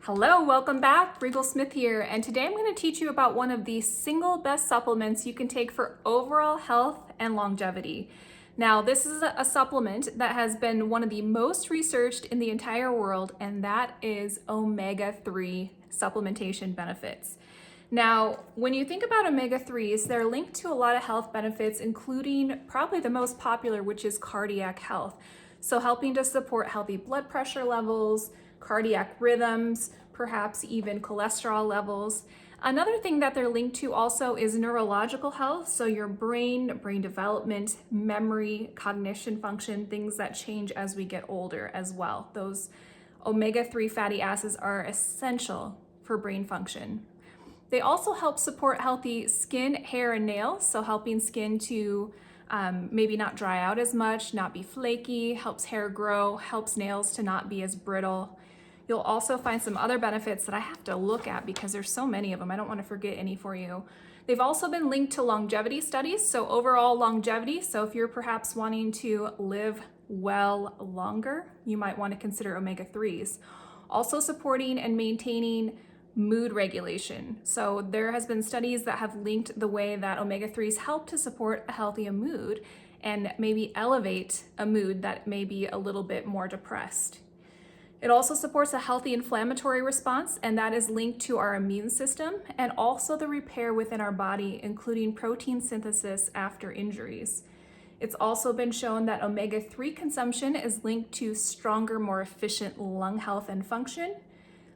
Hello, welcome back. Regal Smith here, and today I'm going to teach you about one of the single best supplements you can take for overall health and longevity. Now, this is a supplement that has been one of the most researched in the entire world, and that is omega-3 supplementation benefits. Now, when you think about omega-3s, they're linked to a lot of health benefits, including probably the most popular, which is cardiac health. So helping to support healthy blood pressure levels, cardiac rhythms, perhaps even cholesterol levels. Another thing that they're linked to also is neurological health, so your brain development, memory, cognition function, things that change as we get older as well. Those omega-3 fatty acids are essential for brain function. They also help support healthy skin, hair, and nails, so helping skin to maybe not dry out as much, not be flaky, helps hair grow, helps nails to not be as brittle. You'll also find some other benefits that I have to look at because there's so many of them. I don't want to forget any for you. They've also been linked to longevity studies, so overall longevity. So if you're perhaps wanting to live well longer, you might want to consider omega-3s. Also supporting and maintaining mood regulation. So there has been studies that have linked the way that omega-3s help to support a healthy mood and maybe elevate a mood that may be a little bit more depressed. It also supports a healthy inflammatory response, and that is linked to our immune system and also the repair within our body, including protein synthesis after injuries. It's also been shown that omega-3 consumption is linked to stronger, more efficient lung health and function,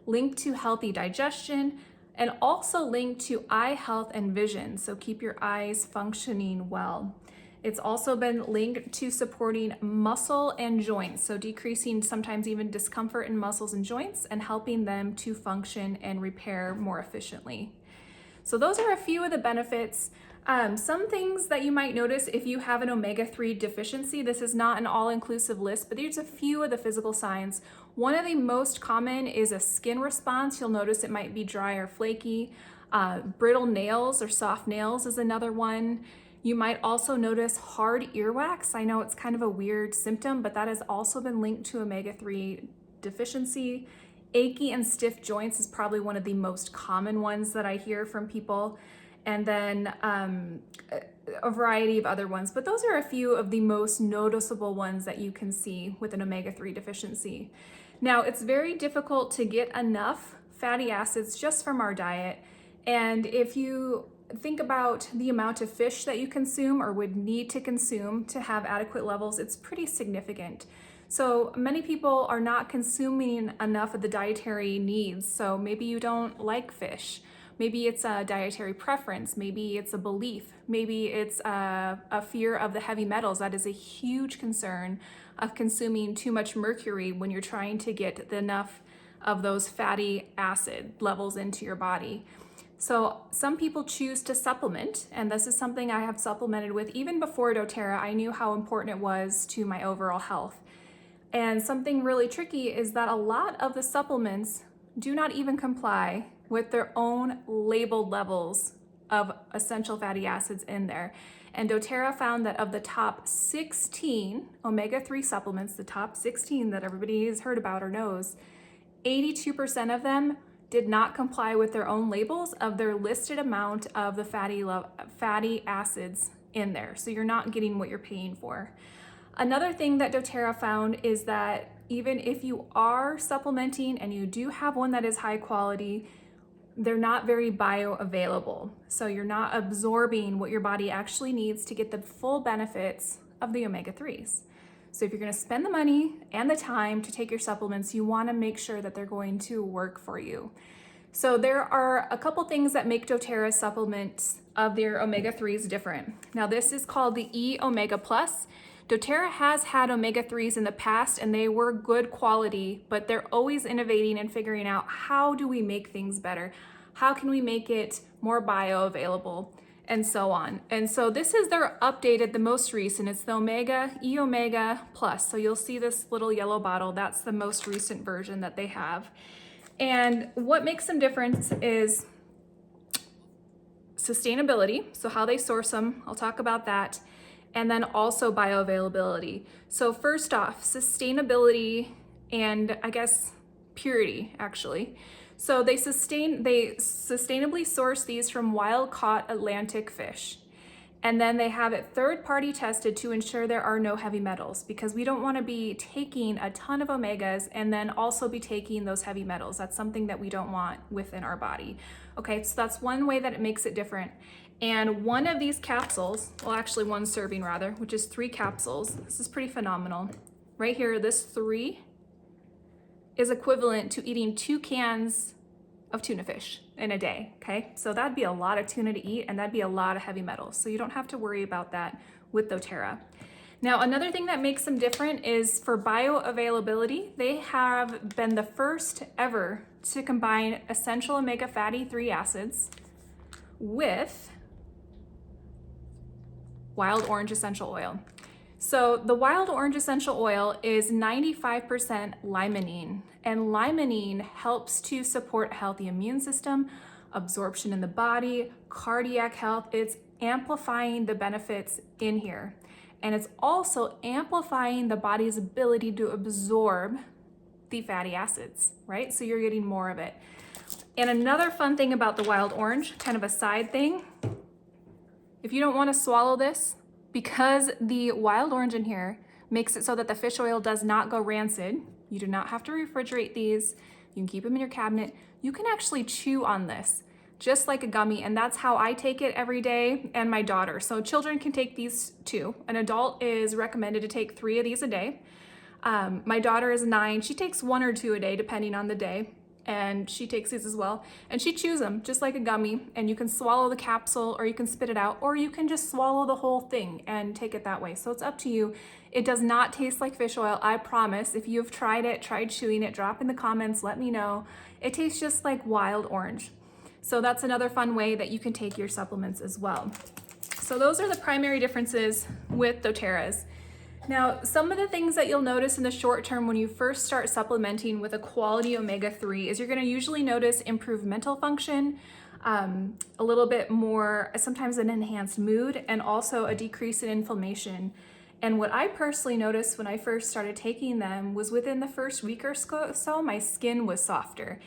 linked to healthy digestion, and also linked to eye health and vision, so keep your eyes functioning well. It's also been linked to supporting muscle and joints, so decreasing sometimes even discomfort in muscles and joints and helping them to function and repair more efficiently. So those are a few of the benefits. Some things that you might notice if you have an omega-3 deficiency. This is not an all-inclusive list, but there's a few of the physical signs. One of the most common is a skin response. You'll notice it might be dry or flaky. Brittle nails or soft nails is another one. You might also notice hard earwax. I know it's kind of a weird symptom, but that has also been linked to omega-3 deficiency. Achy and stiff joints is probably one of the most common ones that I hear from people. And then a variety of other ones, but those are a few of the most noticeable ones that you can see with an omega-3 deficiency. Now, it's very difficult to get enough fatty acids just from our diet. And if you think about the amount of fish that you consume or would need to consume to have adequate levels, it's pretty significant. So many people are not consuming enough of the dietary needs. So maybe you don't like fish. Maybe it's a dietary preference.Maybe it's a belief. Maybe it's a fear of the heavy metals. That is a huge concern of consuming too much mercury when you're trying to get enough of those fatty acid levels into your body. So some people choose to supplement, and this is something I have supplemented with. Even before doTERRA, I knew how important it was to my overall health. And something really tricky is that a lot of the supplements do not even comply with their own labeled levels of essential fatty acids in there. And doTERRA found that of the top 16 omega-3 supplements, the top 16 that everybody has heard about or knows, 82% of them did not comply with their own labels of their listed amount of the fatty acids in there. So you're not getting what you're paying for. Another thing that doTERRA found is that even if you are supplementing and you do have one that is high quality, they're not very bioavailable. So you're not absorbing what your body actually needs to get the full benefits of the omega-3s. So if you're going to spend the money and the time to take your supplements, you want to make sure that they're going to work for you. So there are a couple things that make doTERRA supplements of their omega-3s different. Now this is called the E Omega Plus. doTERRA has had omega-3s in the past and they were good quality, but they're always innovating and figuring out how do we make things better? How can we make it more bioavailable? And so on. And so this is their updated, the most recent. It's the E Omega Plus. So you'll see this little yellow bottle. That's the most recent version that they have. And what makes them different is sustainability. So how they source them, I'll talk about that. And then also bioavailability. So first off, sustainability and I guess purity, actually. So they sustainably source these from wild-caught Atlantic fish. And then they have it third-party tested to ensure there are no heavy metals, because we don't want to be taking a ton of omegas and then also be taking those heavy metals. That's something that we don't want within our body. Okay, so that's one way that it makes it different. And one of these capsules, well, actually one serving rather, which is 3 capsules. This is pretty phenomenal. Right here, this 3 is equivalent to eating 2 cans of tuna fish in a day, okay? So that'd be a lot of tuna to eat, and that'd be a lot of heavy metals. So you don't have to worry about that with doTERRA. Now, another thing that makes them different is for bioavailability. They have been the first ever to combine essential omega fatty 3 acids with wild orange essential oil. So the wild orange essential oil is 95% limonene, and limonene helps to support a healthy immune system, absorption in the body, cardiac health. It's amplifying the benefits in here. And it's also amplifying the body's ability to absorb the fatty acids, right? So you're getting more of it. And another fun thing about the wild orange, kind of a side thing, if you don't want to swallow this, because the wild orange in here makes it so that the fish oil does not go rancid, you do not have to refrigerate these. You can keep them in your cabinet. You can actually chew on this just like a gummy, and that's how I take it every day, and my daughter. So children can take these too. An adult is recommended to take 3 of these a day. My daughter is 9. She takes 1 or 2 a day depending on the day, and she takes these as well. And she chews them just like a gummy, and you can swallow the capsule or you can spit it out, or you can just swallow the whole thing and take it that way. So it's up to you. It does not taste like fish oil, I promise. If you've tried it, tried chewing it, drop in the comments, let me know. It tastes just like wild orange. So that's another fun way that you can take your supplements as well. So those are the primary differences with doTERRA's. Now, some of the things that you'll notice in the short term when you first start supplementing with a quality omega-3 is you're going to usually notice improved mental function, a little bit more, sometimes an enhanced mood, and also a decrease in inflammation. And what I personally noticed when I first started taking them was within the first week or so, my skin was softer.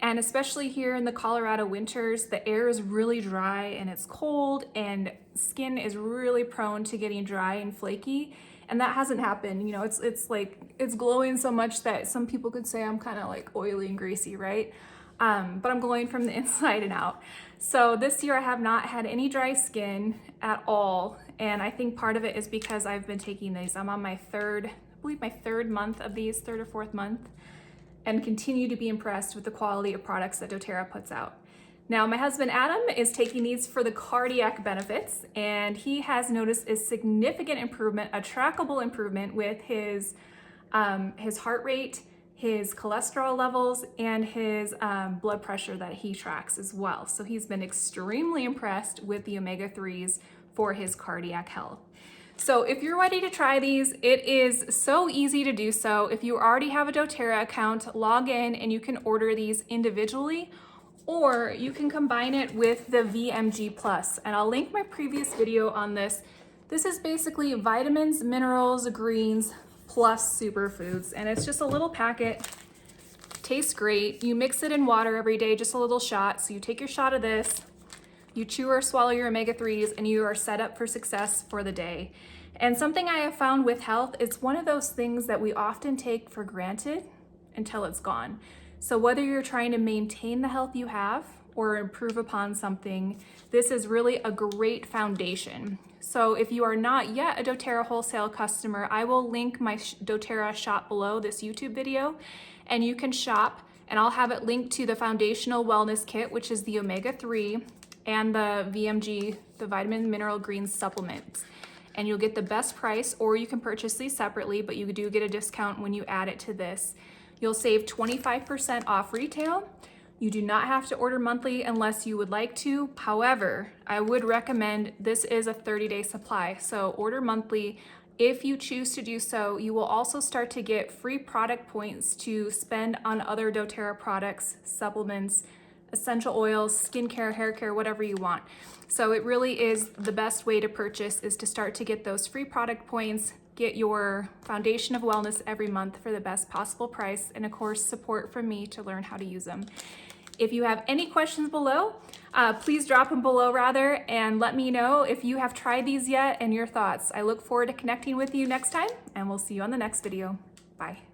And especially here in the Colorado winters, the air is really dry and it's cold, and skin is really prone to getting dry and flaky. And that hasn't happened. You know, it's like, it's glowing so much that some people could say I'm kind of like oily and greasy, right? But I'm glowing from the inside and out. So this year I have not had any dry skin at all. And I think part of it is because I've been taking these. I'm on my third, I believe my 3rd month of these, 3rd or 4th month, and continue to be impressed with the quality of products that doTERRA puts out. Now, my husband Adam is taking these for the cardiac benefits, and he has noticed a significant improvement, a trackable improvement with his heart rate, his cholesterol levels, and his blood pressure that he tracks as well. So he's been extremely impressed with the omega-3s for his cardiac health. So if you're ready to try these, it is so easy to do so. If you already have a doTERRA account, log in and you can order these individually, or you can combine it with the VMG Plus. And I'll link my previous video on this. This is basically vitamins, minerals, greens, plus superfoods. And it's just a little packet, tastes great. You mix it in water every day, just a little shot. So you take your shot of this, you chew or swallow your omega-3s, and you are set up for success for the day. And something I have found with health, it's one of those things that we often take for granted until it's gone. So whether you're trying to maintain the health you have or improve upon something, this is really a great foundation. So if you are not yet a doTERRA wholesale customer, I will link my doTERRA shop below this YouTube video, and you can shop, and I'll have it linked to the foundational wellness kit, which is the omega-3, and the VMG, the vitamin mineral green supplements. And you'll get the best price, or you can purchase these separately, but you do get a discount when you add it to this. You'll save 25% off retail. You do not have to order monthly unless you would like to. However, I would recommend, this is a 30-day supply, so order monthly. If you choose to do so, you will also start to get free product points to spend on other doTERRA products, supplements, essential oils, skincare, hair care, whatever you want. So it really is the best way to purchase, is to start to get those free product points, get your foundation of wellness every month for the best possible price, and of course, support from me to learn how to use them. If you have any questions below, please drop them below and let me know if you have tried these yet and your thoughts. I look forward to connecting with you next time, and we'll see you on the next video. Bye.